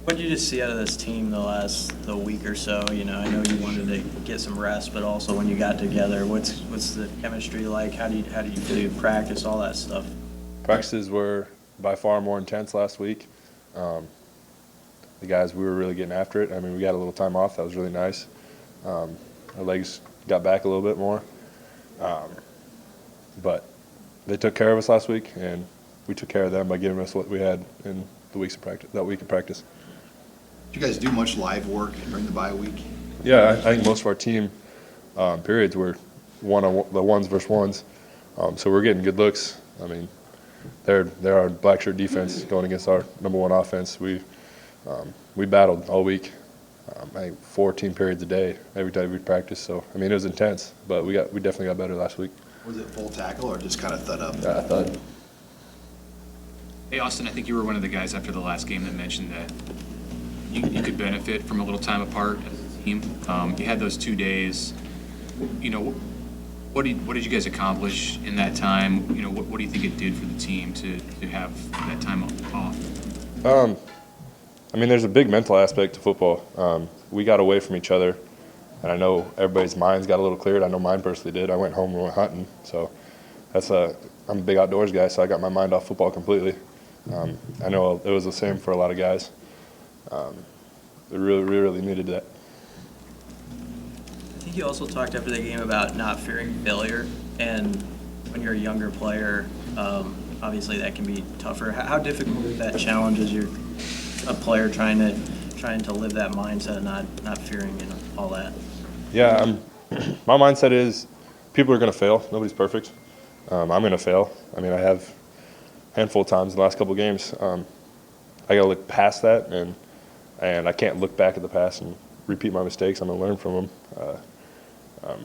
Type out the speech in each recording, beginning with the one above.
What did you just see out of this team the week or so? I know you wanted to get some rest, but also when you got together, what's the chemistry like? How do you do practice, all that stuff? Practices were by far more intense last week. The guys, we were really getting after it. I mean, we got a little time off. That was really nice. Our legs got back a little bit more. But they took care of us last week, and we took care of them by giving us what we had in the weeks of practice, that week of practice. Did you guys do much live work during the bye week? Yeah, I think most of our team periods were the ones versus ones. So we're getting good looks. I mean, they're our black shirt defense going against our number one offense. We battled all week. I think 14 periods a day every time we practiced. So I mean, it was intense, but we definitely got better last week. Was it full tackle or just kind of thud up? Yeah, I thought. Hey, Austin, I think you were one of the guys after the last game that mentioned that you could benefit from a little time apart as a team. You had those 2 days. What did you guys accomplish in that time? What do you think it did for the team to have that time off? I mean, there's a big mental aspect to football. We got away from each other, and I know everybody's minds got a little cleared. I know mine personally did. I went home and went hunting, so I'm a big outdoors guy, so I got my mind off football completely. I know it was the same for a lot of guys. They really needed that. I think you also talked after the game about not fearing failure, and when you're a younger player, obviously that can be tougher. How difficult is that challenge as you're a player trying to live that mindset, not fearing all that? Yeah, my mindset is people are going to fail. Nobody's perfect. I'm going to fail. I mean, I have a handful of times in the last couple of games. I got to look past that, and I can't look back at the past and repeat my mistakes. I'm going to learn from them.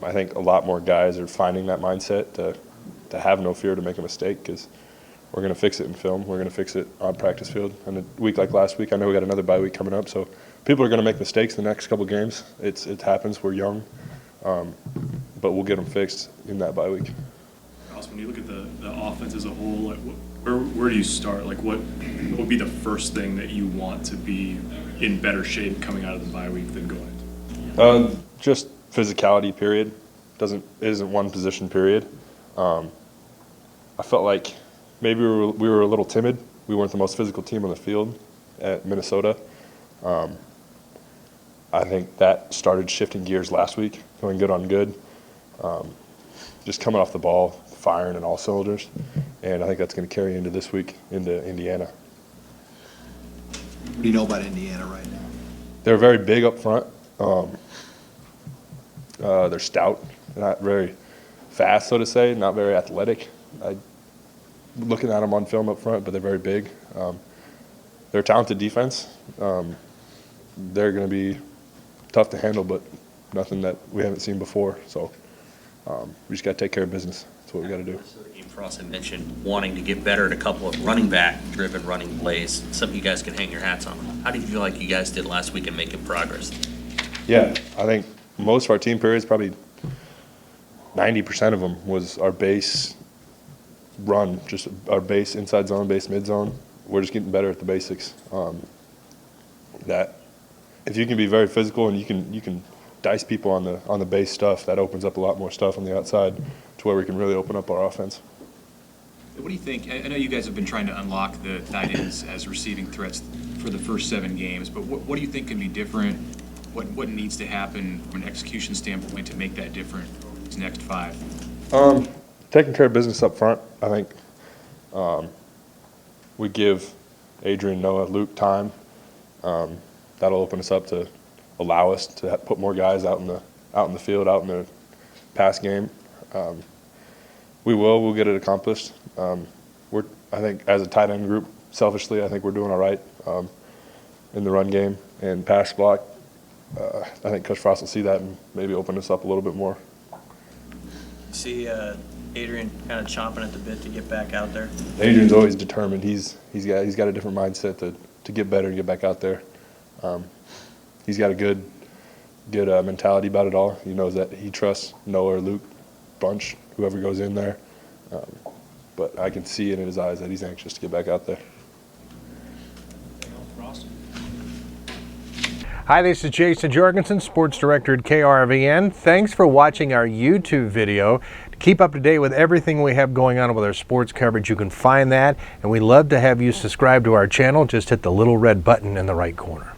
I think a lot more guys are finding that mindset to have no fear to make a mistake, because we're going to fix it in film. We're going to fix it on practice field. And a week like last week, I know we got another bye week coming up, so people are going to make mistakes the next couple games. It happens. We're young, but we'll get them fixed in that bye week. When you look at the offense as a whole, like where do you start? Like what would be the first thing that you want to be in better shape coming out of the bye week than going into? Just physicality. Period. Isn't one position. Period. I felt like maybe we were a little timid. We weren't the most physical team on the field at Minnesota. I think that started shifting gears last week, going good on good. Just coming off the ball, firing in all cylinders, and I think that's going to carry into this week into Indiana. What do you know about Indiana right now? They're very big up front. They're stout, not very fast, so to say, not very athletic. Looking at them on film up front, but they're very big. They're a talented defense. They're going to be tough to handle, but nothing that we haven't seen before. So we just got to take care of business. That's what we got to do. Game Frost had mentioned wanting to get better at a couple of running back-driven running plays. Something you guys can hang your hats on. How do you feel like you guys did last week in making progress? Yeah, I think most of our team periods, probably 90% of them, was our base run, just our base inside zone, base mid zone. We're just getting better at the basics. That if you can be very physical and you can dice people on the base stuff, that opens up a lot more stuff on the outside to where we can really open up our offense. What do you think? I know you guys have been trying to unlock the tight ends as receiving threats for the first 7 games, but what do you think can be different? What needs to happen from an execution standpoint to make that different these next 5? Taking care of business up front. I think we give Adrian, Noah, Luke time. That'll open us up to allow us to put more guys out in the field, out in the pass game. We'll get it accomplished. I think as a tight end group, selfishly, I think we're doing all right in the run game and pass block. I think Coach Frost will see that and maybe open us up a little bit more. See Adrian kind of chomping at the bit to get back out there. Adrian's always determined. He's got a different mindset to get better and get back out there. He's got a good mentality about it all. He knows that he trusts Noah or Luke, Bunch, whoever goes in there. But I can see it in his eyes that he's anxious to get back out there. Hi, this is Jason Jorgensen, Sports Director at KRVN. Thanks for watching our YouTube video. To keep up to date with everything we have going on with our sports coverage, you can find that, and we'd love to have you subscribe to our channel. Just hit the little red button in the right corner.